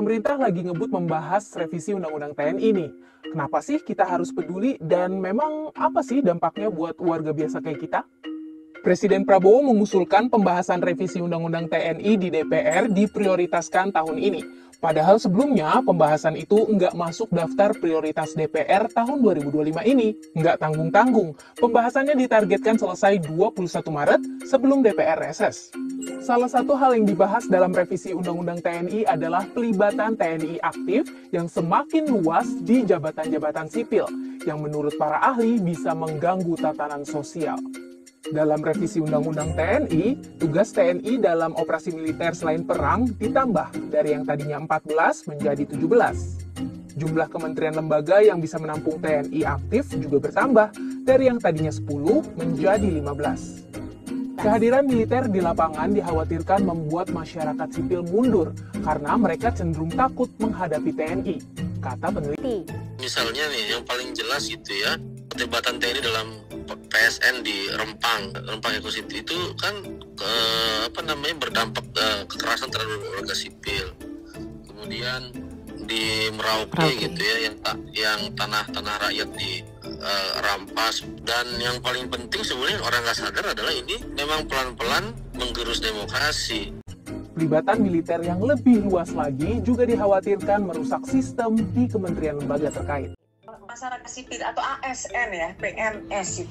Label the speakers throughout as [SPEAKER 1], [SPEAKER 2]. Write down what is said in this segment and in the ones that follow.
[SPEAKER 1] Pemerintah lagi ngebut membahas revisi Undang-Undang TNI nih. Kenapa sih kita harus peduli dan memang apa sih dampaknya buat warga biasa kayak kita? Presiden Prabowo mengusulkan pembahasan revisi Undang-Undang TNI di DPR diprioritaskan tahun ini. Padahal sebelumnya pembahasan itu nggak masuk daftar prioritas DPR tahun 2025 ini. Nggak tanggung-tanggung, pembahasannya ditargetkan selesai 21 Maret sebelum DPR reses. Salah satu hal yang dibahas dalam revisi Undang-Undang TNI adalah pelibatan TNI aktif yang semakin luas di jabatan-jabatan sipil, yang menurut para ahli bisa mengganggu tatanan sosial. Dalam revisi Undang-Undang TNI, tugas TNI dalam operasi militer selain perang ditambah dari yang tadinya 14 menjadi 17. Jumlah kementerian lembaga yang bisa menampung TNI aktif juga bertambah dari yang tadinya 10 menjadi 15. Kehadiran militer di lapangan dikhawatirkan membuat masyarakat sipil mundur karena mereka cenderung takut menghadapi TNI, kata peneliti.
[SPEAKER 2] Misalnya nih, yang paling jelas gitu ya, pelibatan TNI dalam PSN di Rempang Eco City itu kan berdampak kekerasan terhadap warga sipil. Kemudian di Merauke gitu ya, yang tanah rakyat dirampas, dan yang paling penting sebenarnya orang nggak sadar adalah ini memang pelan-pelan menggerus demokrasi.
[SPEAKER 1] Pelibatan militer yang lebih luas lagi juga dikhawatirkan merusak sistem di kementerian lembaga terkait.
[SPEAKER 3] Masyarakat sipil atau ASN ya, PNS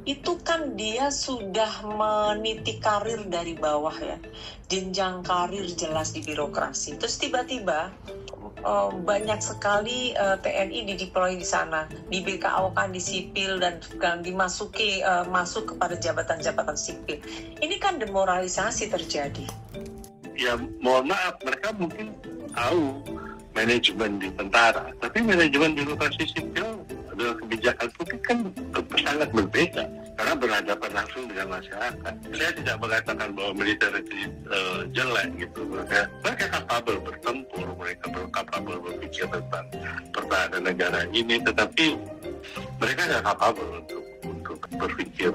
[SPEAKER 3] itu kan dia sudah meniti karir dari bawah ya, jenjang karir jelas di birokrasi. Terus tiba-tiba banyak sekali TNI dideploy di sana, di BKO kan di sipil dan masuk kepada jabatan-jabatan sipil. Ini kan demoralisasi terjadi.
[SPEAKER 4] Ya mohon maaf, mereka mungkin tahu manajemen di tentara, tapi manajemen birokrasi sipil adalah kebijakan publik kan sangat berbeda karena berhadapan langsung dengan masyarakat. Saya tidak mengatakan bahwa militer itu jelek gitu, mereka kapabel bertempur, mereka kapabel berpikir tentang pertahanan negara ini, tetapi mereka tidak kapabel untuk berpikir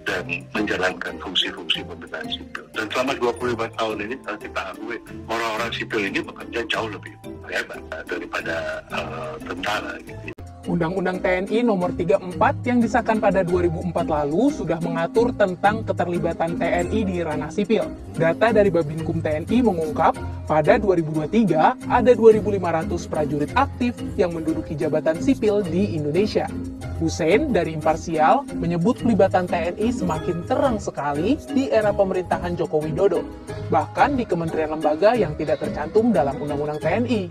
[SPEAKER 4] dan menjalankan fungsi-fungsi pemerintahan sipil. Dan selama 25 tahun ini kita akui orang-orang sipil ini bekerja jauh lebih hebat daripada tentara gitu.
[SPEAKER 1] Undang-Undang TNI nomor 34 yang disahkan pada 2004 lalu sudah mengatur tentang keterlibatan TNI di ranah sipil. Data dari Babinkum TNI mengungkap, pada 2023 ada 2.500 prajurit aktif yang menduduki jabatan sipil di Indonesia. Hussein dari Imparsial menyebut pelibatan TNI semakin terang sekali di era pemerintahan Joko Widodo, bahkan di kementerian lembaga yang tidak tercantum dalam Undang-Undang TNI.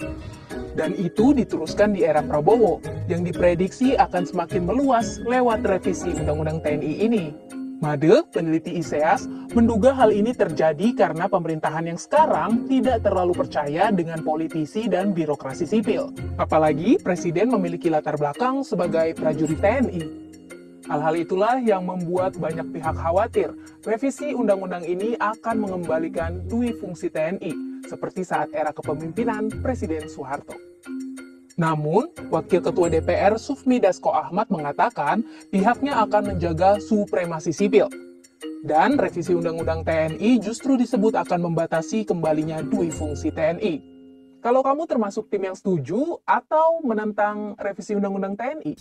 [SPEAKER 1] Dan itu diteruskan di era Prabowo, yang diprediksi akan semakin meluas lewat revisi Undang-Undang TNI ini. Made, peneliti ISEAS, menduga hal ini terjadi karena pemerintahan yang sekarang tidak terlalu percaya dengan politisi dan birokrasi sipil. Apalagi Presiden memiliki latar belakang sebagai prajurit TNI. Hal-hal itulah yang membuat banyak pihak khawatir revisi undang-undang ini akan mengembalikan dui fungsi TNI, seperti saat era kepemimpinan Presiden Soeharto. Namun, Wakil Ketua DPR Sufmi Dasko Ahmad mengatakan pihaknya akan menjaga supremasi sipil. Dan revisi Undang-Undang TNI justru disebut akan membatasi kembalinya dui fungsi TNI. Kalau kamu termasuk tim yang setuju atau menentang revisi Undang-Undang TNI?